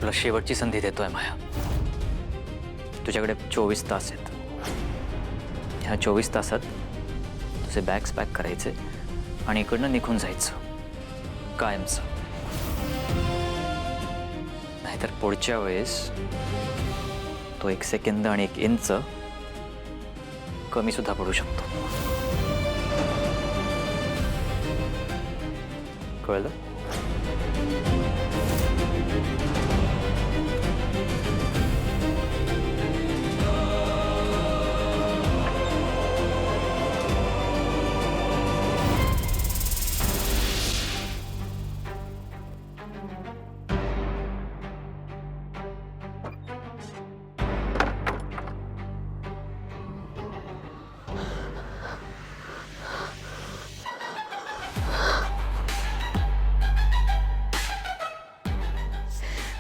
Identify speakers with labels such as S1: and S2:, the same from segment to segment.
S1: तुला शेवटची संधी देतोय माया। तुझ्याकडे 24 तास आहेत। ह्या 24 तासात तुझे बॅग्स पॅक करायचे आणि इकडनं निघून जायचं कायमचं। नाहीतर पुढच्या वेळेस तो 1 सेकंद आणि 1 इंच कमी सुद्धा पडू शकतो। कळलं?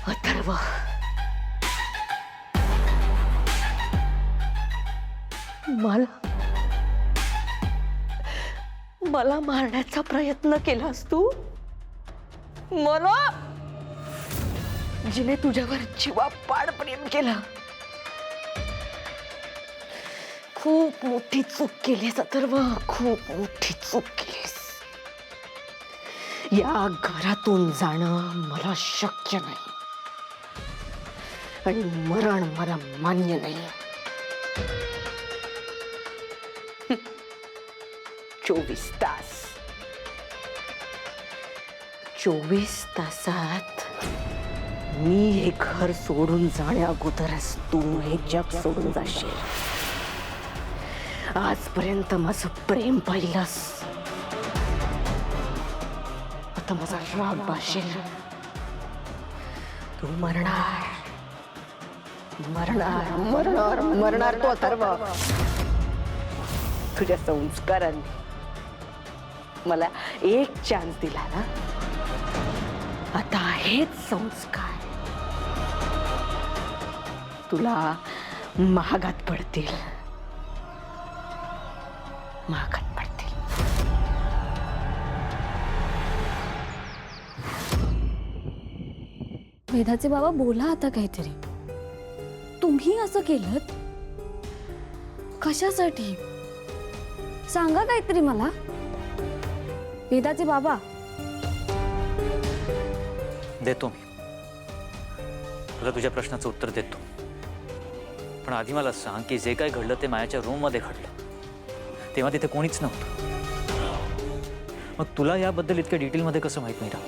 S2: अथर्व, मला मारण्याचा प्रयत्न केलास तू? मला, जिने तुझ्यावर जीवापाड प्रेम केलं। खूप मोठी चूक केलीस अथर्व, खूप मोठी चूक केलीस। या घरातून जाणं मला शक्य नाही आणि मरण मला मान्य नाही। 24 तास, 24 तासात मी हे घर सोडून जाण्या अगोदरच तू हे जग सोडून जाशील। आजपर्यंत माझं प्रेम पाहिलंस, आता माझा राग पाहशील। तू मरणार, मरणार, मरणार, मरणार तो अथर्व। तुझ्या संस्कारांनी मला एक चान्स दिला ना, आता हेच संस्कार तुला महागात पडतील, महागात पडतील।
S3: वेदाचे बाबा, बोला आता काहीतरी। तुम्ही असं केलं कशासाठी? सांगा काहीतरी मला। वेदाचे बाबा,
S1: देतो मी तुला तुझ्या प्रश्नाचं उत्तर देतो, पण आधी मला सांग की जे काय घडलं ते मायाच्या रूम मध्ये घडलं, तेव्हा तिथे कोणीच नव्हतं। मग तुला याबद्दल इतक्या डिटेल मध्ये कसं माहित नाही राव?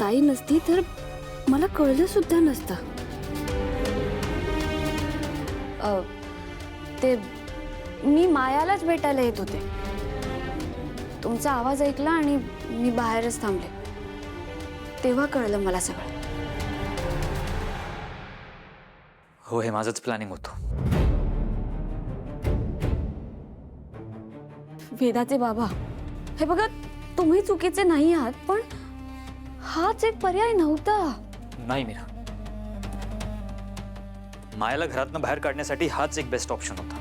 S3: ताई नसती तर मला कळलं सुद्धा नसतं। ते मी मायालाच भेटायला येत होते, तुमचा आवाज ऐकला आणि मी बाहेरच थांबले, तेव्हा कळलं मला सगळं।
S1: हो, हे माझंच प्लॅनिंग होतं।
S3: वेदाचे बाबा, हे बघा, तुम्ही चुकीचे नाही आहात, पण हाच एक पर्याय नव्हता।
S1: नाही मीरा, मायाला घरातनं बाहेर काढण्यासाठी हाच एक बेस्ट ऑप्शन होता।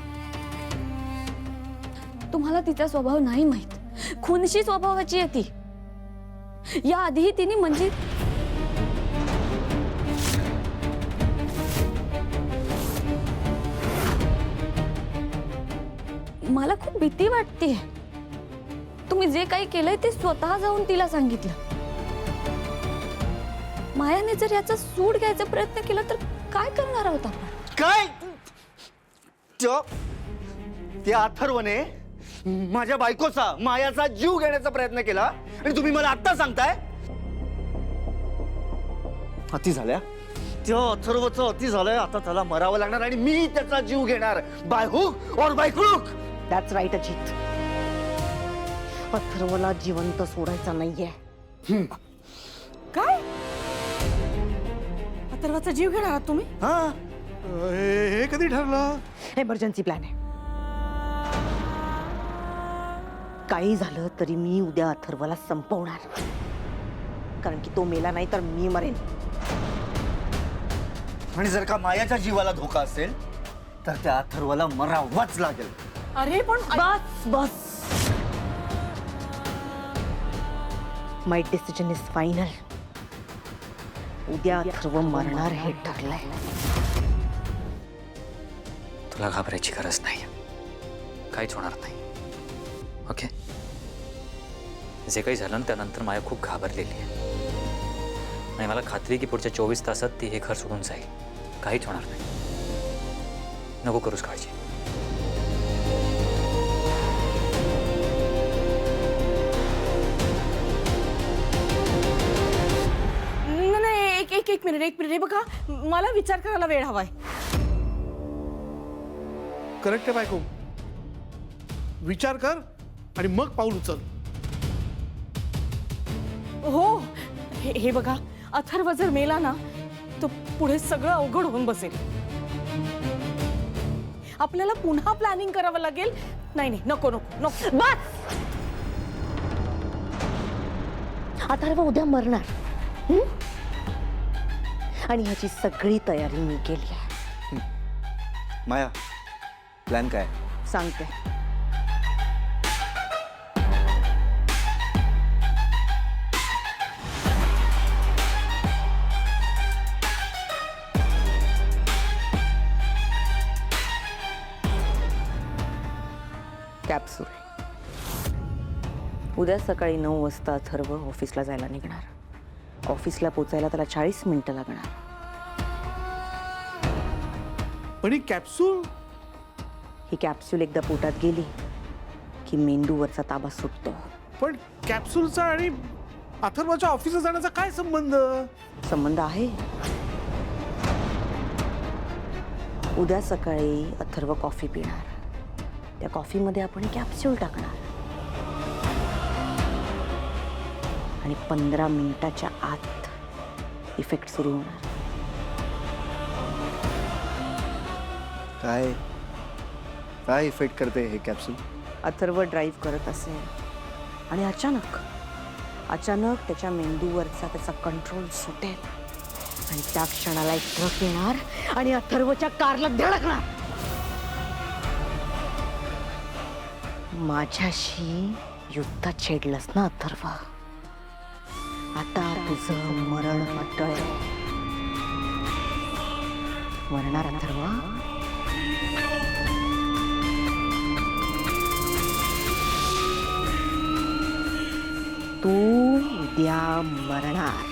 S3: तुम्हाला तिचा स्वभाव नाही माहित, खुनशी स्वभावाची आहे ती। या आधीही तिने म्हणजे मला खूप भीती वाटते। तुम्ही जे काही केलंय ते स्वतः जाऊन तिला सांगितलं। मायाने जर याचा सूड घ्यायचा प्रयत्न केला तर काय करणार आहोत आपण?
S4: काय? त्या अथर्वने माझ्या बायकोचा, मायाचा जीव घेण्याचा प्रयत्न केला आणि तुम्ही मला आत्ता सांगताय? अति झाल्या, त्या अथर्वचं अति झालंय, आता त्याला मरावं लागणार आणि मी त्याचा जीव घेणार, by hook or by crook.
S2: That's right Ajit, अथर्वला जिवंत सोडायचा नाहीये।
S5: काय? अथर्वचा जीव घेणार आहात तुम्ही?
S4: हा,
S6: हे कधी ठरलं?
S2: एमर्जन्सी प्लॅन आहे। काही झालं तरी मी उद्या अथर्वला संपवणार, कारण की तो मेला नाही तर मी मरेन।
S4: आणि जर का मायाच्या जीवाला धोका असेल तर त्या अथर्वला मरावंच लागेल।
S5: अरे पण
S2: बस बस, माय डिसिजन इज फायनल। उद्या अथर्व मरणार हे ठरलंय.
S1: तुला घाबरायची गरज नाही. काहीच होणार नाही. ओके. जे काही झालं ना त्यानंतर माया खूप घाबरलेली आहे आणि मला खात्री आहे की पुढच्या 24 तासात ती हे घर सोडून जाईल. काहीच होणार नाही. नको करूस काळजी.
S5: नाही एक मिनिट हे बघा, मला विचार करायला वेळ हवाय.
S6: करेक्ट आहे बायको. विचार कर आणि मग पाऊल उचल.
S5: हो, हे बघा, अथर्व जर मेला ना तर पुढे सगळं अवघड होऊन बसेल. आपल्याला पुन्हा प्लॅनिंग करावं लागेल. नाही नको नको नको.
S2: बस. अथर्व उद्या मरणार. आणि ह्याची सगळी तयारी मी केली आहे.
S4: माया, प्लॅन काय?
S2: सांगते. कॅप्सूल. उद्या सकाळी 9 वाजता अथर्व ऑफिसला जायला निघणार. ऑफिसला पोचायला त्याला 40 मिनिटं लागणार.
S6: पण ही कॅप्सूल
S2: ही कॅप्सूल एकदा पोटात गेली की मेंदूवरचा ताबा सुटतो.
S6: पण कॅप्सूलचा आणि अथर्वच्या ऑफिसला जाण्याचा काय संबंध?
S2: संबंध आहे. उद्या सकाळी अथर्व कॉफी पिणार. त्या कॉफीमध्ये आपण कॅप्सूल टाकणार आणि 15 मिनिटाच्या आत इफेक्ट सुरू होणार.
S4: काय काय इफेक्ट करते हे कॅप्सूल?
S2: अथर्व ड्राईव्ह करत असेल आणि अचानक त्याच्या मेंदूवरचा त्याचा कंट्रोल सुटेल आणि त्या क्षणाला एक ट्रक येणार आणि अथर्वच्या कारला धडकणार. माझ्याशी युद्धात छेडलंस ना अथर्व, आता तुझं मरण अटळ. मरणार अथर्व. तू उद्या मरणार.